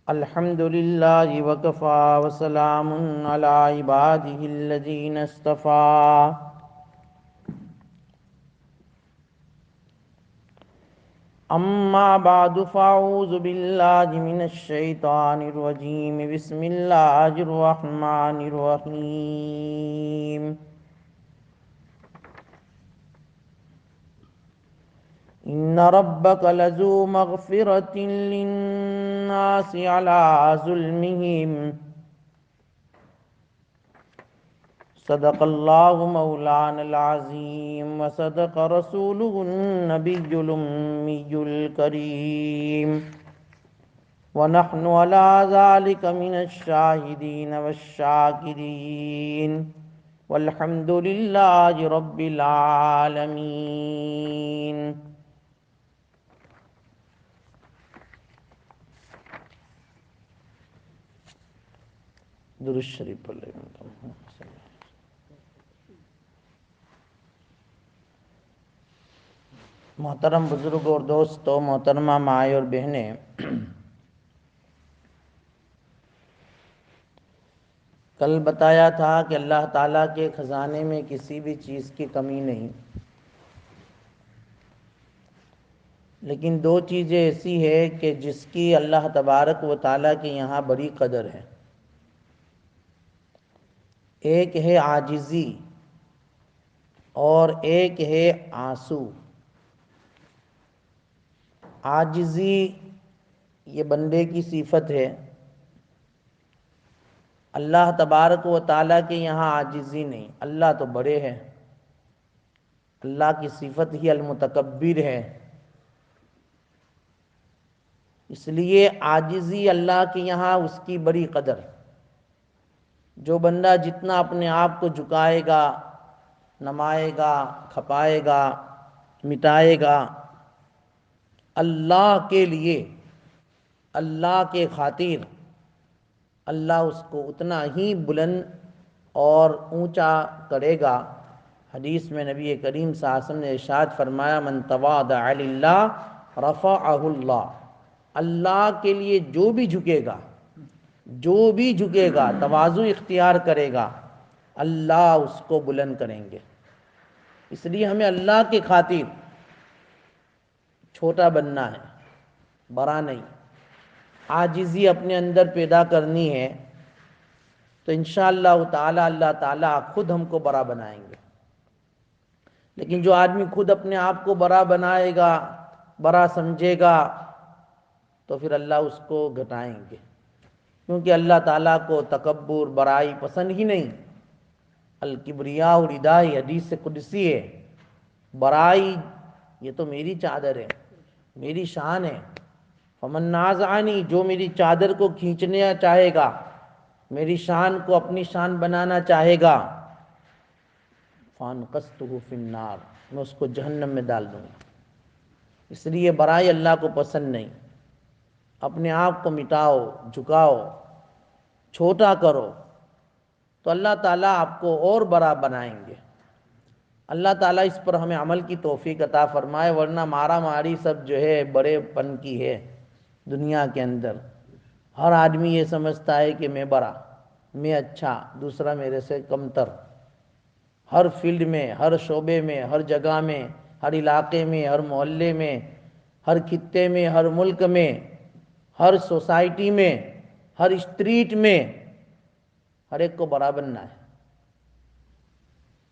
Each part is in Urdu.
الحمد لله وكفى وسلام على عباده الذين اصطفى أما بعد فأعوذ بالله من الشيطان الرجيم بسم الله الرحمن الرحيم إن ربك لذو مغفرة للناس على ظلمهم صدق الله مولانا العظيم وصدق رسوله النبي الأمي الكريم ونحن على ذلك من الشاهدين والشاكرين والحمد لله رب العالمين. درود شریف پڑھ لیں. محترم بزرگ اور دوستو، محترمہ مائیں اور بہنیں، کل بتایا تھا کہ اللہ تعالیٰ کے خزانے میں کسی بھی چیز کی کمی نہیں، لیکن دو چیزیں ایسی ہے کہ جس کی اللہ تبارک و تعالیٰ کے یہاں بڑی قدر ہے. ایک ہے عاجزی اور ایک ہے آنسو. عاجزی یہ بندے کی صفت ہے. اللہ تبارک و تعالیٰ کے یہاں عاجزی نہیں. اللہ تو بڑے ہیں، اللہ کی صفت ہی المتکبر ہے، اس لیے عاجزی اللہ کے یہاں اس کی بڑی قدر. جو بندہ جتنا اپنے آپ کو جھکائے گا، نمائے گا، کھپائے گا، مٹائے گا، اللہ کے لیے، اللہ کے خاطر، اللہ اس کو اتنا ہی بلند اور اونچا کرے گا. حدیث میں نبی کریم صلی اللہ علیہ وسلم نے ارشاد فرمایا: من تواضع للہ رفعہ اللہ. اللہ کے لیے جو بھی جھکے گا، جو بھی جھکے گا، تواضع اختیار کرے گا، اللہ اس کو بلند کریں گے. اس لیے ہمیں اللہ کی خاطر چھوٹا بننا ہے، بڑا نہیں. عاجزی اپنے اندر پیدا کرنی ہے تو انشاءاللہ تعالی اللہ تعالیٰ خود ہم کو بڑا بنائیں گے. لیکن جو آدمی خود اپنے آپ کو بڑا بنائے گا، بڑا سمجھے گا، تو پھر اللہ اس کو گھٹائیں گے، کیونکہ اللہ تعالیٰ کو تکبر، بڑائی پسند ہی نہیں. الکبریاء ردائی، حدیث قدسی ہے. بڑائی یہ تو میری چادر ہے، میری شان ہے. فمن نازعنی، جو میری چادر کو کھینچنا چاہے گا، میری شان کو اپنی شان بنانا چاہے گا، فانقذتہ فی النار، میں اس کو جہنم میں ڈال دوں گا. اس لیے بڑائی اللہ کو پسند نہیں. اپنے آپ کو مٹاؤ، جھکاؤ، چھوٹا کرو تو اللہ تعالیٰ آپ کو اور بڑا بنائیں گے. اللہ تعالیٰ اس پر ہمیں عمل کی توفیق عطا فرمائے، ورنہ مارا ماری سب جو ہے بڑے پن کی ہے دنیا کے اندر. ہر آدمی یہ سمجھتا ہے کہ میں بڑا، میں اچھا، دوسرا میرے سے کمتر. ہر فیلڈ میں، ہر شعبے میں، ہر جگہ میں، ہر علاقے میں، ہر محلے میں، ہر خطے میں، ہر ملک میں، ہر سوسائٹی میں، ہر اسٹریٹ میں ہر ایک کو بڑا بننا ہے.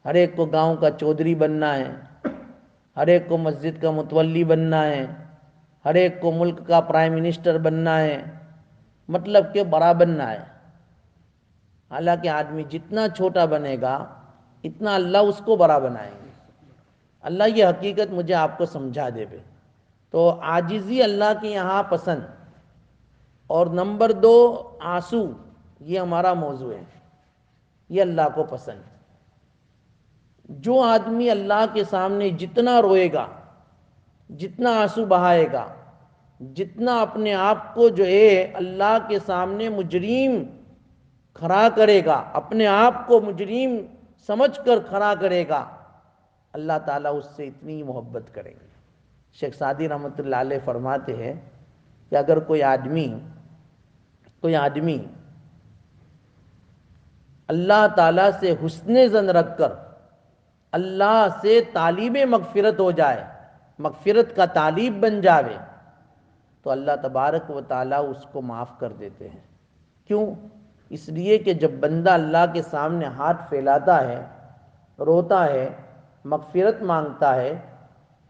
ہر ایک کو گاؤں کا چودھری بننا ہے، ہر ایک کو مسجد کا متولی بننا ہے، ہر ایک کو ملک کا پرائم منسٹر بننا ہے. مطلب کہ بڑا بننا ہے. حالانکہ آدمی جتنا چھوٹا بنے گا اتنا اللہ اس کو بڑا بنائیں گے. اللہ یہ حقیقت مجھے آپ کو سمجھا دے بے. تو عاجزی اللہ کے یہاں پسند. اور نمبر 2 آنسو، یہ ہمارا موضوع ہے، یہ اللہ کو پسند. جو آدمی اللہ کے سامنے جتنا روئے گا، جتنا آنسو بہائے گا، جتنا اپنے آپ کو جو ہے اللہ کے سامنے مجرم کھڑا کرے گا، اپنے آپ کو مجرم سمجھ کر کھڑا کرے گا، اللہ تعالیٰ اس سے اتنی محبت کریں گے. شیخ سعدی رحمۃ اللہ علیہ فرماتے ہیں کہ اگر کوئی آدمی اللہ تعالیٰ سے حسن ظن رکھ کر اللہ سے طالب مغفرت ہو جائے، مغفرت کا طالب بن جاوے، تو اللہ تبارک و تعالیٰ اس کو معاف کر دیتے ہیں۔ کیوں؟ اس لیے کہ جب بندہ اللہ کے سامنے ہاتھ پھیلاتا ہے، روتا ہے، مغفرت مانگتا ہے،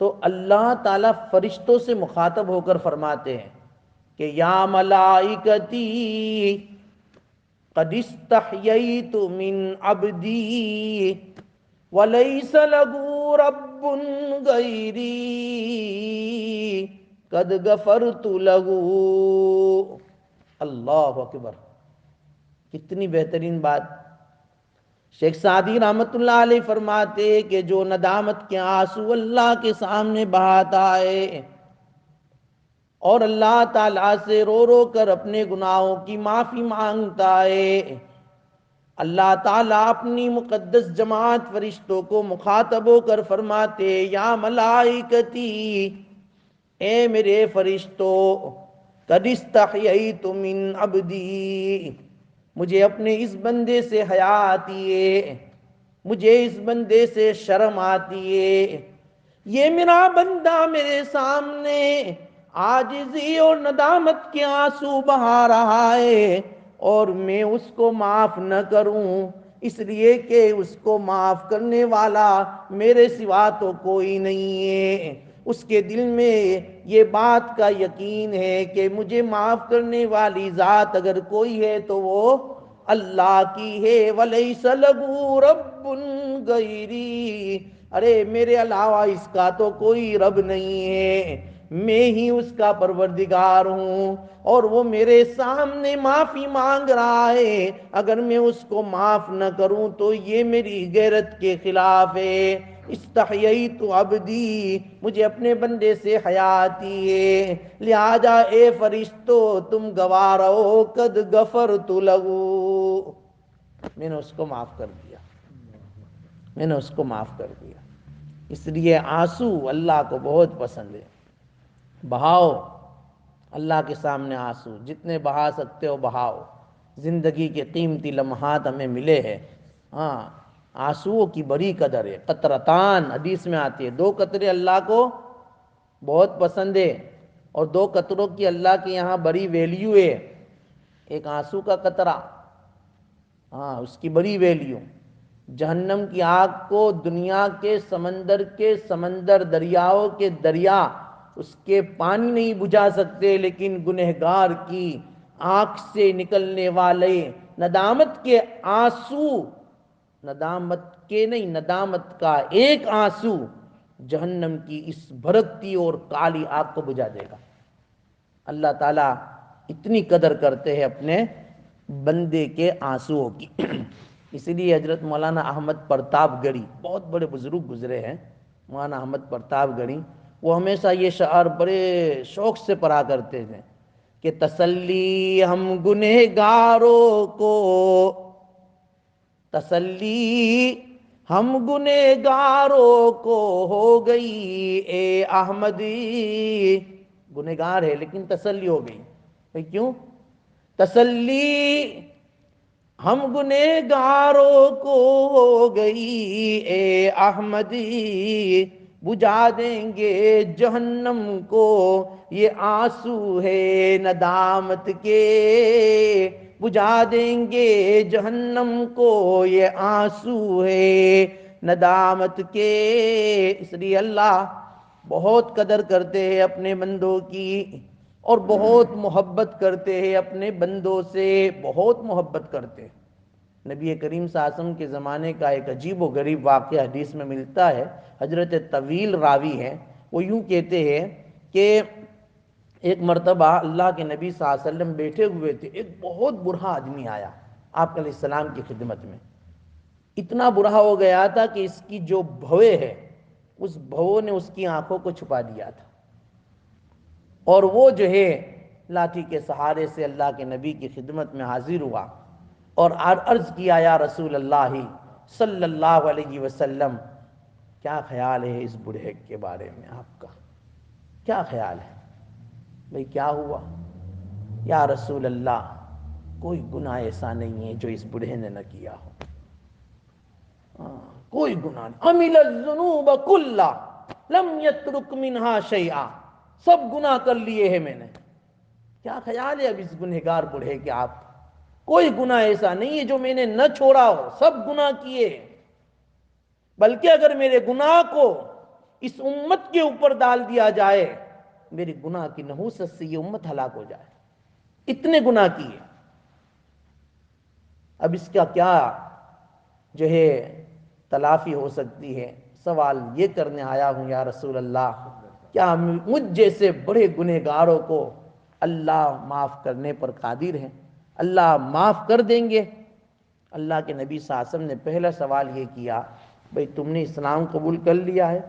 تو اللہ تعالیٰ فرشتوں سے مخاطب ہو کر فرماتے ہیں کہ یا ملائکتی قد استحییت من عبدی ولیس لہ رب غیری قد غفرت لہ۔ اللہ اکبر، کتنی بہترین بات۔ شیخ سعدی رحمت اللہ علیہ فرماتے کہ جو ندامت کے آنسو اللہ کے سامنے بہاتا ہے اور اللہ تعالیٰ سے رو رو کر اپنے گناہوں کی معافی مانگتا ہے، اللہ تعالیٰ اپنی مقدس جماعت فرشتوں کو مخاطب ہو کر فرماتے یا ملائکتی، اے میرے فرشتوں، قد استحییت من عبدی، مجھے اپنے اس بندے سے حیا آتی ہے، مجھے اس بندے سے شرم آتی ہے، یہ میرا بندہ میرے سامنے عاجزی اور ندامت کے آنسو بہا رہا ہے اور میں اس کو معاف نہ کروں، اس لیے کہ اس کو معاف کرنے والا میرے سوا تو کوئی نہیں ہے۔ اس کے دل میں یہ بات کا یقین ہے کہ مجھے معاف کرنے والی ذات اگر کوئی ہے تو وہ اللہ کی ہے، وَلَيْسَ لَهُ رَبٌّ غَيْرِي، ارے میرے علاوہ اس کا تو کوئی رب نہیں ہے، میں ہی اس کا پروردگار ہوں اور وہ میرے سامنے معافی مانگ رہا ہے، اگر میں اس کو معاف نہ کروں تو یہ میری غیرت کے خلاف ہے۔ استحییت عبدی، مجھے اپنے بندے سے حیا آتی ہے، لہذا اے فرشتو تم گواہ رہو قد غفرت لہ، میں نے اس کو معاف کر دیا، میں نے اس کو معاف کر دیا۔ اس لیے آنسو اللہ کو بہت پسند ہے، بہاؤ اللہ کے سامنے آنسو، جتنے بہا سکتے ہو بہاؤ، زندگی کے قیمتی لمحات ہمیں ملے ہیں۔ ہاں، آنسوؤں کی بڑی قدر ہے، قطرتان حدیث میں آتی ہے، 2 قطرے اللہ کو بہت پسند ہے اور 2 قطروں کی اللہ کے یہاں بڑی ویلیو ہے۔ ایک آنسو کا قطرہ، ہاں اس کی بڑی ویلیو، جہنم کی آگ کو دنیا کے سمندر دریاؤں کے دریا اس کے پانی نہیں بجھا سکتے، لیکن گنہگار کی آنکھ سے نکلنے والے ندامت کے آنسو، ندامت کا ایک آنسو جہنم کی اس بھڑکتی اور کالی آگ کو بجھا دے گا۔ اللہ تعالیٰ اتنی قدر کرتے ہیں اپنے بندے کے آنسوؤں کی۔ اسی لیے حضرت مولانا احمد پرتاپ گڑھی، بہت بڑے بزرگ گزرے ہیں، مولانا احمد پرتاپ گڑھی، وہ ہمیشہ یہ شعر بڑے شوق سے پڑھا کرتے تھے کہ تسلی ہم گنہگاروں کو، تسلی ہم گنہگاروں کو ہو گئی اے احمدی، گنہگار ہے لیکن تسلی ہو گئی۔ بھئی کیوں؟ تسلی ہم گنہگاروں کو ہو گئی اے احمدی، بجھا دیں گے جہنم کو یہ آنسو ہے ندامت کے، بجھا دیں گے جہنم کو یہ آنسو ہے ندامت کے۔ اس لیے اللہ بہت قدر کرتے ہیں اپنے بندوں کی اور بہت محبت کرتے ہیں اپنے بندوں سے، بہت محبت کرتے ہیں۔ نبی کریم صلی اللہ علیہ وسلم کے زمانے کا ایک عجیب و غریب واقعہ حدیث میں ملتا ہے، حضرت طویل راوی ہے، وہ یوں کہتے ہیں کہ ایک مرتبہ اللہ کے نبی صلی اللہ علیہ وسلم بیٹھے ہوئے تھے، ایک بہت برا آدمی آیا آپ علیہ السلام کی خدمت میں، اتنا برا ہو گیا تھا کہ اس کی جو بھوے ہے اس بھووں نے اس کی آنکھوں کو چھپا دیا تھا، اور وہ جو ہے لاٹھی کے سہارے سے اللہ کے نبی کی خدمت میں حاضر ہوا اور عرض کیا یا رسول اللہ صلی اللہ علیہ وسلم، کیا خیال ہے اس بوڑھے کے بارے میں آپ کا؟ کیا خیال ہے بھئی کیا ہوا؟ یا رسول اللہ کوئی گناہ ایسا نہیں ہے جو اس بوڑھے نے نہ کیا ہو، کوئی گناہ نہیں، عمل الذنوب کلا لم یترک منہا شیئا، سب گناہ کر لیے ہیں میں نے۔ کیا خیال ہے اب اس گنہگار بوڑھے کے؟ آپ کوئی گناہ ایسا نہیں ہے جو میں نے نہ چھوڑا ہو، سب گناہ کیے، بلکہ اگر میرے گناہ کو اس امت کے اوپر ڈال دیا جائے، میرے گناہ کی نحوست سے یہ امت ہلاک ہو جائے، اتنے گناہ کیے۔ اب اس کا کیا جو ہے تلافی ہو سکتی ہے؟ سوال یہ کرنے آیا ہوں یا رسول اللہ، کیا مجھ جیسے بڑے گنہگاروں کو اللہ معاف کرنے پر قادر ہے؟ اللہ معاف کر دیں گے؟ اللہ کے نبی صلی اللہ علیہ وسلم نے پہلا سوال یہ کیا، بھئی تم نے اسلام قبول کر لیا ہے؟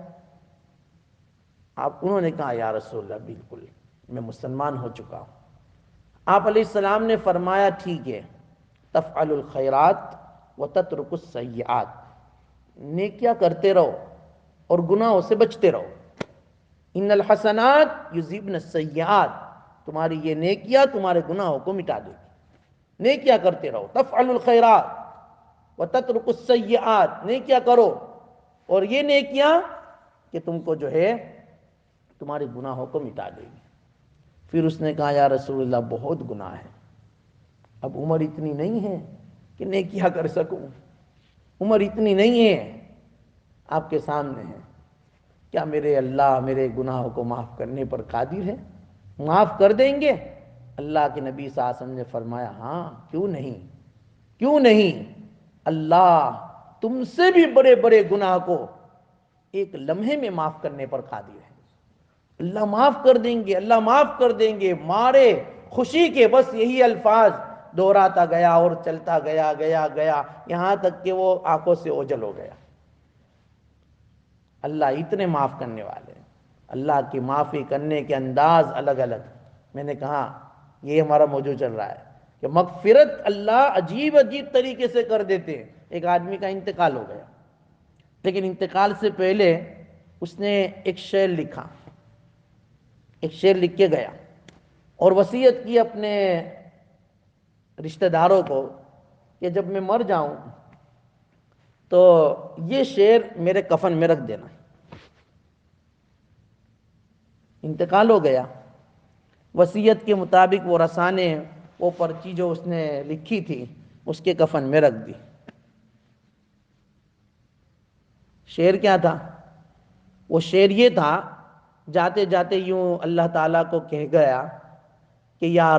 انہوں نے کہا یا رسول اللہ بالکل میں مسلمان ہو چکا ہوں۔ آپ علیہ السلام نے فرمایا ٹھیک ہے، تفعل الخیرات وتترک السیئات، نیکیاں کرتے رہو اور گناہوں سے بچتے رہو۔ ان الحسنات یذہبن السیئات، تمہاری یہ نیکیاں تمہارے گناہوں کو مٹا دے گی، نیکیاں کرتے رہو، تفعل الخیرات وتترک السیئات، نیکیاں کرو اور یہ نیکیاں کہ تم کو جو ہے تمہارے گناہوں کو مٹا دے گی۔ پھر اس نے کہا یا رسول اللہ بہت گناہ ہے، اب عمر اتنی نہیں ہے کہ نیکیاں کر سکوں، عمر اتنی نہیں ہے آپ کے سامنے ہے، کیا میرے اللہ میرے گناہوں کو معاف کرنے پر قادر ہے؟ معاف کر دیں گے؟ اللہ کے نبی صلی اللہ علیہ وسلم نے فرمایا ہاں کیوں نہیں، کیوں نہیں، اللہ تم سے بھی بڑے بڑے گناہ کو ایک لمحے میں معاف کرنے پر قادر ہے۔ اللہ معاف کر دیں گے، اللہ معاف کر دیں گے، مارے خوشی کے بس یہی الفاظ دہراتا گیا اور چلتا گیا گیا گیا یہاں تک کہ وہ آنکھوں سے اوجھل ہو گیا۔ اللہ اتنے معاف کرنے والے ہیں، اللہ کی معافی کرنے کے انداز الگ الگ۔ میں نے کہا یہ ہمارا موضوع چل رہا ہے کہ مغفرت اللہ عجیب عجیب طریقے سے کر دیتے ہیں۔ ایک آدمی کا انتقال ہو گیا، لیکن انتقال سے پہلے اس نے ایک شعر لکھا، ایک شعر لکھ کے گیا اور وصیت کی اپنے رشتہ داروں کو کہ جب میں مر جاؤں تو یہ شعر میرے کفن میں رکھ دینا۔ انتقال ہو گیا، وصیت کے مطابق وہ رسانے وہ پرچی جو اس نے لکھی تھی اس کے کفن میں رکھ دی۔ شعر کیا تھا؟ وہ شعر یہ تھا، جاتے جاتے یوں اللہ تعالیٰ کو کہہ گیا کہ یا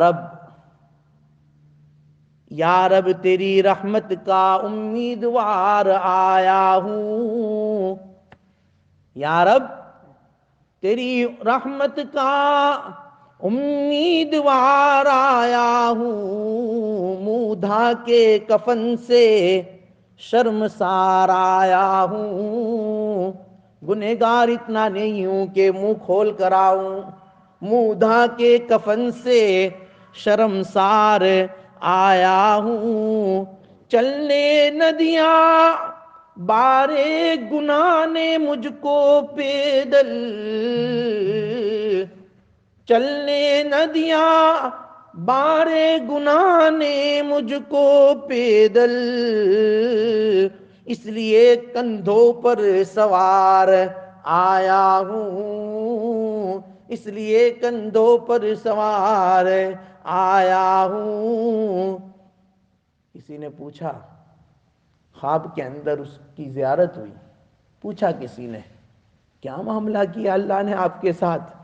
رب تیری رحمت کا امیدوار آیا ہوں، یا رب تیری رحمت کا امیدوار آیا ہوں، منہ دھا کے کفن سے شرمسار آیا ہوں، گنہگار اتنا نہیں ہوں کہ منہ کھول کر آؤں، منہ دھا کے کفن سے شرمسار آیا ہوں، چلنے ندیاں بارے گناہ نے مجھ کو پیدل، چلنے ندیاں بارے گناہ نے مجھ کو پیدل، اس لیے کندھوں پر سوار آیا ہوں، اس لیے کندھوں پر سوار آیا ہوں۔ کسی نے پوچھا، خواب کے اندر اس کی زیارت ہوئی، پوچھا کسی نے کیا معاملہ کیا اللہ نے آپ کے ساتھ؟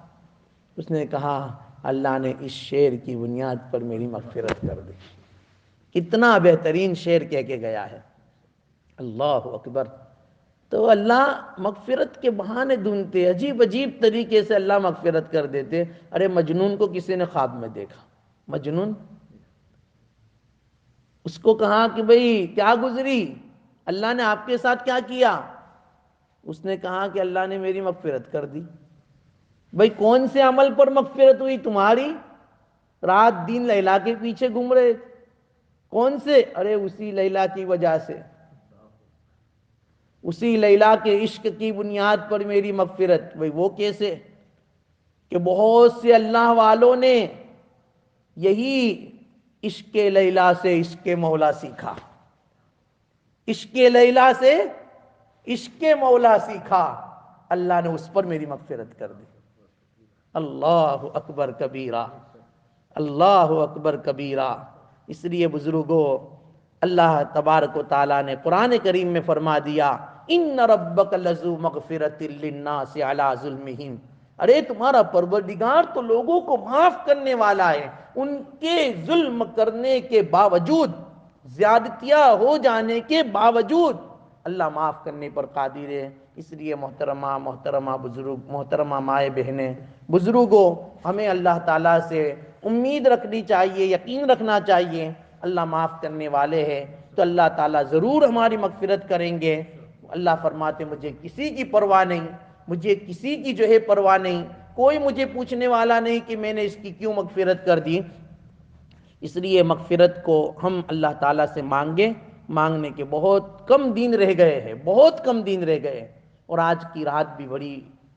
اس نے کہا اللہ نے اس شعر کی بنیاد پر میری مغفرت کر دی۔ کتنا بہترین شعر کہہ کے گیا ہے، اللہ اکبر۔ تو اللہ مغفرت کے بہانے ڈھونڈتے، عجیب عجیب طریقے سے اللہ مغفرت کر دیتے۔ ارے مجنون کو کسی نے خواب میں دیکھا، مجنون، اس کو کہا کہ بھئی کیا گزری، اللہ نے آپ کے ساتھ کیا کیا؟ اس نے کہا کہ اللہ نے میری مغفرت کر دی۔ بھئی کون سے عمل پر مغفرت ہوئی تمہاری؟ رات دن لیلا کے پیچھے گھوم رہے، کون سے؟ ارے اسی لیلا کی وجہ سے، اسی لیلا کے عشق کی بنیاد پر میری مغفرت۔ بھئی وہ کیسے؟ کہ بہت سے اللہ والوں نے یہی عشق لیلا سے عشق مولا سیکھا، عشق لیلا سے عشق مولا سیکھا، اللہ نے اس پر میری مغفرت کر دی۔ اللہ اکبر کبیرہ، اللہ اکبر کبیرہ۔ اس لیے بزرگوں، اللہ تبارک و تعالیٰ نے قرآن کریم میں فرما دیا، ان ربک لذو مغفرۃ للناس علی ظلمہم، ارے تمہارا پروردگار تو لوگوں کو معاف کرنے والا ہے، ان کے ظلم کرنے کے باوجود، زیادتیاں ہو جانے کے باوجود اللہ معاف کرنے پر قادر ہے۔ اس لیے محترمہ بزرگ، محترمہ مائیں بہنیں، بزرگوں، ہمیں اللہ تعالیٰ سے امید رکھنی چاہیے، یقین رکھنا چاہیے، اللہ معاف کرنے والے ہیں تو اللہ تعالیٰ ضرور ہماری مغفرت کریں گے۔ اللہ فرماتے مجھے کسی کی پرواہ نہیں، مجھے کسی کی جو ہے پرواہ نہیں، کوئی مجھے پوچھنے والا نہیں کہ میں نے اس کی کیوں مغفرت کر دی۔ اس لیے مغفرت کو ہم اللہ تعالیٰ سے مانگنے کے بہت کم دن رہ گئے ہیں، بہت کم دن رہ گئے، اور آج کی رات بھی بڑی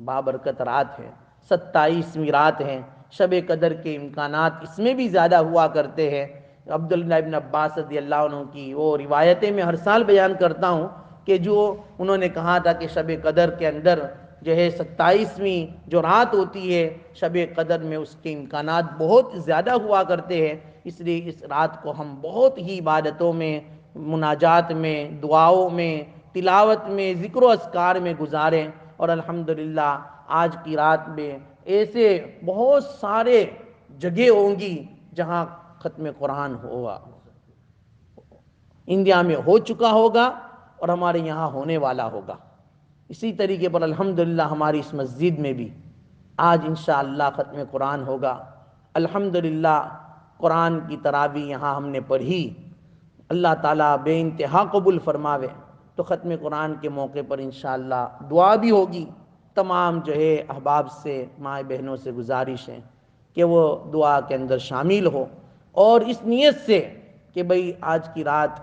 بابرکت رات ہے، 27ویں رات ہے، شب قدر کے امکانات اس میں بھی زیادہ ہوا کرتے ہیں۔ عبداللہ ابن عباس رضی اللہ عنہ کی وہ روایتیں میں ہر سال بیان کرتا ہوں کہ جو انہوں نے کہا تھا کہ شب قدر کے اندر جو ہے 27ویں جو رات ہوتی ہے شب قدر میں، اس کے امکانات بہت زیادہ ہوا کرتے ہیں، اس لیے اس رات کو ہم بہت ہی عبادتوں میں، مناجات میں، دعاؤں میں، تلاوت میں، ذکر و اذکار میں گزاریں۔ اور الحمدللہ آج کی رات میں ایسے بہت سارے جگہ ہوں گی جہاں ختم قرآن ہوگا، انڈیا میں ہو چکا ہوگا اور ہمارے یہاں ہونے والا ہوگا۔ اسی طریقے پر الحمدللہ ہماری اس مسجد میں بھی آج انشاءاللہ ختم قرآن ہوگا۔ الحمدللہ قرآن کی تراویح یہاں ہم نے پڑھی، اللہ تعالیٰ بے انتہا قبول فرماوے۔ تو ختم قرآن کے موقع پر انشاءاللہ دعا بھی ہوگی۔ تمام جو ہے احباب سے، مائیں بہنوں سے گزارش ہے کہ وہ دعا کے اندر شامل ہو، اور اس نیت سے کہ بھئی آج کی رات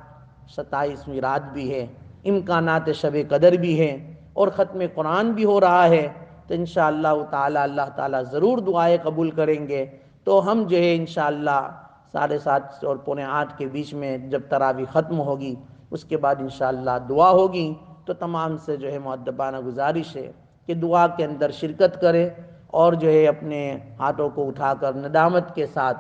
27ویں رات بھی ہے، امکانات شب قدر بھی ہے اور ختم قرآن بھی ہو رہا ہے، تو انشاءاللہ تعالیٰ اللہ تعالیٰ ضرور دعائیں قبول کریں گے۔ تو ہم جو ہے انشاءاللہ 7:30 اور 7:45 کے بیچ میں جب تراویح ختم ہوگی، اس کے بعد انشاءاللہ دعا ہوگی، تو تمام سے جو ہے مؤدبانہ گزارش ہے کہ دعا کے اندر شرکت کرے، اور جو ہے اپنے ہاتھوں کو اٹھا کر ندامت کے ساتھ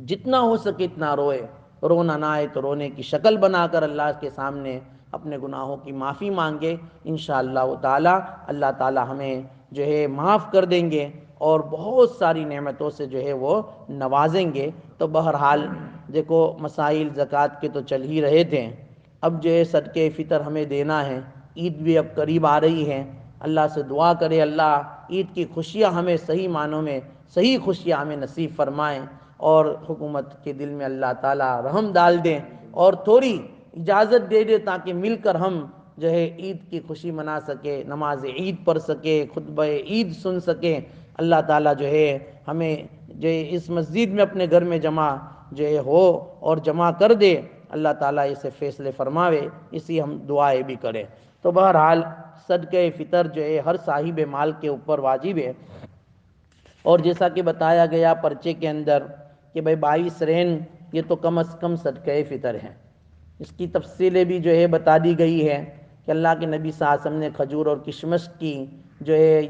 جتنا ہو سکے اتنا روئے، رونا نہ آئے تو رونے کی شکل بنا کر اللہ کے سامنے اپنے گناہوں کی معافی مانگے۔ انشاءاللہ تعالی اللہ تعالی ہمیں جو ہے معاف کر دیں گے اور بہت ساری نعمتوں سے جو ہے وہ نوازیں گے۔ تو بہرحال دیکھو، مسائل زکوٰۃ کے تو چل ہی رہے تھے، اب جو ہے صدقہ فطر ہمیں دینا ہے، عید بھی اب قریب آ رہی ہے، اللہ سے دعا کرے اللہ عید کی خوشیاں ہمیں صحیح معنوں میں صحیح خوشیاں ہمیں نصیب فرمائیں، اور حکومت کے دل میں اللہ تعالیٰ رحم ڈال دیں اور تھوڑی اجازت دے دے تاکہ مل کر ہم جو ہے عید کی خوشی منا سکے، نماز عید پڑھ سکے، خطبہ عید سن سکیں۔ اللہ تعالیٰ جو ہے ہمیں جو ہے اس مسجد میں اپنے گھر میں جمع جو ہے ہو اور جمع کر دے، اللہ تعالیٰ اسے فیصلے فرماوے، اسی ہم دعائیں بھی کریں۔ تو بہرحال صدقہ فطر جو ہے ہر صاحب مال کے اوپر واجب ہے، اور جیسا کہ بتایا گیا پرچے کے اندر کہ بھئی 22 رین یہ تو کم از کم صدقہ فطر ہے۔ اس کی تفصیلیں بھی جو ہے بتا دی گئی ہے کہ اللہ کے نبی صلی اللہ علیہ وسلم نے کھجور اور کشمش کی جو ہے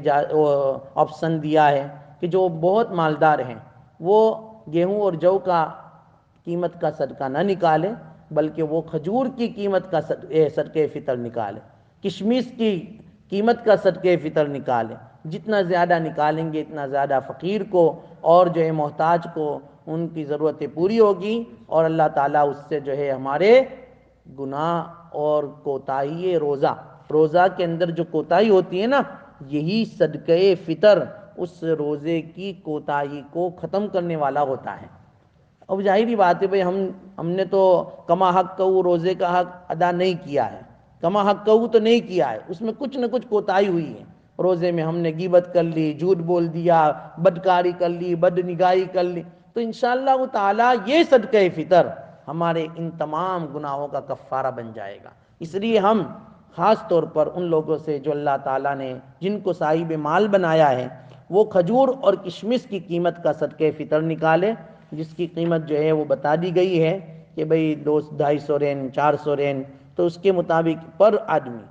آپشن دیا ہے کہ جو بہت مالدار ہیں وہ گیہوں اور جو کا قیمت کا صدقہ نہ نکالے، بلکہ وہ کھجور کی قیمت کا صدقہ فطر نکالے، کشمش کی قیمت کا صدقہ فطر نکالے۔ جتنا زیادہ نکالیں گے اتنا زیادہ فقیر کو اور جو ہے محتاج کو ان کی ضرورتیں پوری ہوگی، اور اللہ تعالیٰ اس سے جو ہے ہمارے گناہ اور کوتاہی روزہ کے اندر جو کوتاہی ہوتی ہے نا، یہی صدقہ فطر اس روزے کی کوتاہی کو ختم کرنے والا ہوتا ہے۔ اب ظاہری بات ہے بھئی ہم نے تو کما حق کو روزے کا حق ادا نہیں کیا ہے، کما حق کو تو نہیں کیا ہے، اس میں کچھ نہ کچھ کوتاہی ہوئی ہے۔ روزے میں ہم نے غیبت کر لی، جھوٹ بول دیا، بدکاری کر لی، بد نگاہی کر لی، تو انشاءاللہ تعالیٰ یہ صدقہ فطر ہمارے ان تمام گناہوں کا کفارہ بن جائے گا۔ اس لیے ہم خاص طور پر ان لوگوں سے جو اللہ تعالیٰ نے جن کو صاحب مال بنایا ہے، وہ کھجور اور کشمش کی قیمت کا صدقہ فطر نکالے، جس کی قیمت جو ہے وہ بتا دی گئی ہے کہ بھئی 250 رین 400 رین، تو اس کے مطابق پر آدمی،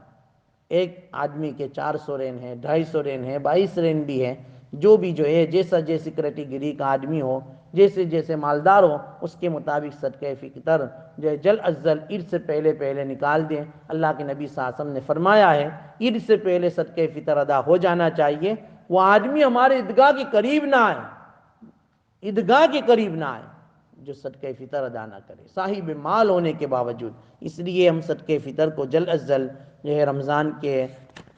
ایک آدمی کے 400 رین ہے، 250 رین ہے، 22 رین بھی ہے، جو بھی جو ہے جیسا جیسی کیٹیگری کا آدمی ہو، جیسے جیسے مالدار ہو، اس کے مطابق صدقہ فطر جو ہے جل از جل عید سے پہلے پہلے نکال دیں۔ اللہ کے نبی صلی اللہ علیہ وسلم نے فرمایا ہے عید سے پہلے صدقہ فطر ادا ہو جانا چاہیے، وہ آدمی ہمارے عیدگاہ کے قریب نہ آئے، عیدگاہ کے قریب نہ آئے جو صدقہ فطر ادا نہ کرے، صاحب مال ہونے کے باوجود۔ اس لیے ہم صدقہ فطر کو جل از جل جو ہے رمضان کے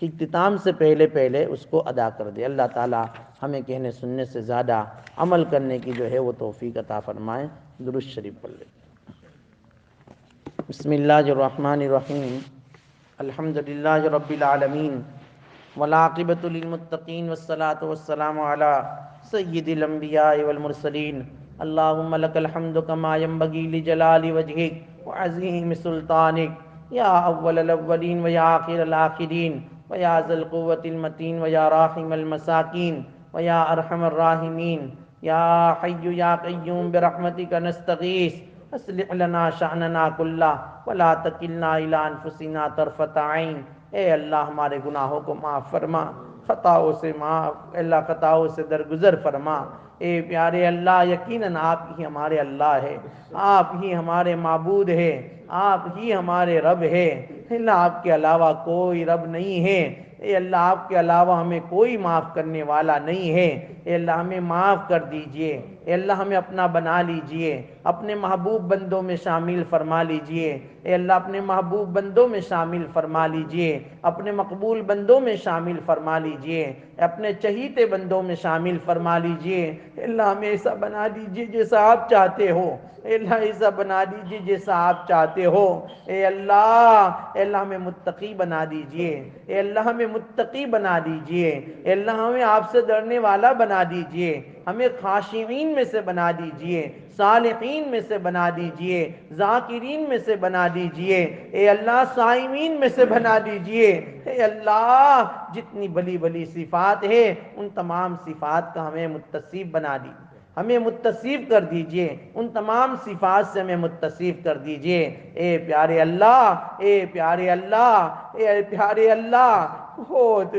اختتام سے پہلے پہلے اس کو ادا کر دے۔ اللہ تعالی ہمیں کہنے سننے سے زیادہ عمل کرنے کی جو ہے وہ توفیق عطا فرمائے۔ درود شریف پڑھ لیں۔ بسم اللہ الرحمن الرحیم، الحمد للہ رب العالمین، والعاقبۃ للمتقین، والصلاة والسلام علی سید الانبیاء والمرسلین۔ اللہم لک الحمد کما ینبغی لجلال وجہک وعظیم سلطانک، یا اول الاولین و یا آخر الآخرین، و یا ذی القوۃ المتین، و یا راحم المساکین، و یا ارحم الراحمین، یا حی یا قیوم برحمتک نستغیث، اصلح لنا شأننا کلہ ولا تکلنا الی انفسنا طرفۃ عین۔ اے اللہ ہمارے گناہوں کو معاف فرما، خطاؤں سے معاف، اللہ خطاؤں سے درگزر فرما۔ اے پیارے اللہ، یقیناً آپ ہی ہمارے اللہ ہے، آپ ہی ہمارے معبود ہے، آپ ہی ہمارے رب ہے۔ اللہ آپ کے علاوہ کوئی رب نہیں ہے، اے اللہ آپ کے علاوہ ہمیں کوئی معاف کرنے والا نہیں ہے۔ اے اللہ ہمیں معاف کر دیجئے، اے اللہ ہمیں اپنا بنا لیجئے، اپنے محبوب بندوں میں شامل فرما لیجئے، اے اللہ اپنے محبوب بندوں میں شامل فرما لیجئے، اپنے مقبول بندوں میں شامل فرما لیجئے، اپنے چہیتے بندوں میں شامل فرما لیجئے۔ اے اللہ ہمیں ایسا بنا دیجئے جیسا آپ چاہتے ہو، اے اللہ ایسا بنا دیجئے جیسا آپ چاہتے ہو۔ اے اللہ ہمیں متقی بنا دیجئے، اے اللہ ہمیں متقی بنا دیجئے، اے اللہ ہمیں آپ سے ڈرنے والا بنا دیجئے، ہمیں خاشعین میں سے بنا دیجئے، صالحین میں سے بنا دیجئے، ذاکرین میں سے بنا دیجئے، اے اللہ صائمین میں سے بنا دیجئے۔ اے اللہ جتنی بلی بلی صفات ہے ان تمام صفات کا ہمیں متصف بنا دیجئے، ہمیں متصف کر دیجئے، ان تمام صفات سے ہمیں متصف کر دیجئے۔ اے پیارے اللہ، اے پیارے اللہ، اے پیارے اللہ، بہت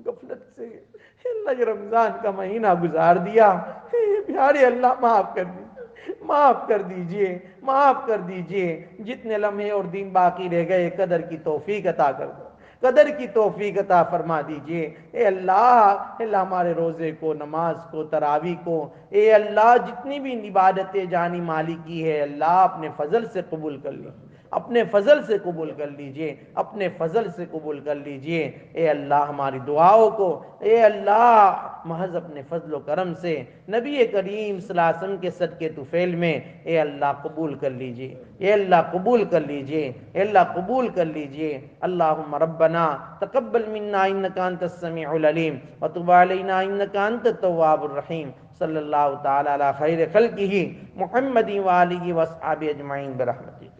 غفلت سے اللہ یہ رمضان کا مہینہ گزار دیا، اے پیارے اللہ معاف کر دیجئے، معاف کر دیجئے، معاف کر دیجئے۔ جتنے لمحے اور دن باقی رہ گئے قدر کی توفیق عطا کر دو، قدر کی توفیق عطا فرما دیجئے۔ اے اللہ ہمارے روزے کو، نماز کو، تراویح کو، اے اللہ جتنی بھی عبادتیں جانی مالی کی ہے اللہ اپنے فضل سے قبول کر لیجئے، اپنے فضل سے قبول کر لیجئے، اپنے فضل سے قبول کر لیجئے۔ اے اللہ ہماری دعاؤں کو، اے اللہ محض اپنے فضل و کرم سے نبی کریم صلی اللہ علیہ وسلم کے صدقے طفیل میں اے اللہ قبول کر لیجئے، اے اللہ قبول کر لیجئے، اے اللہ قبول کر لیجئے۔ اللہم ربنا تقبل منا انکا انت السمیع العلیم وتب علینا انکا انت التواب الرحیم۔ صلی اللہ تعالی علی خیر خلقہ محمد وآلہ واصحابہ اجمعین برحمتک۔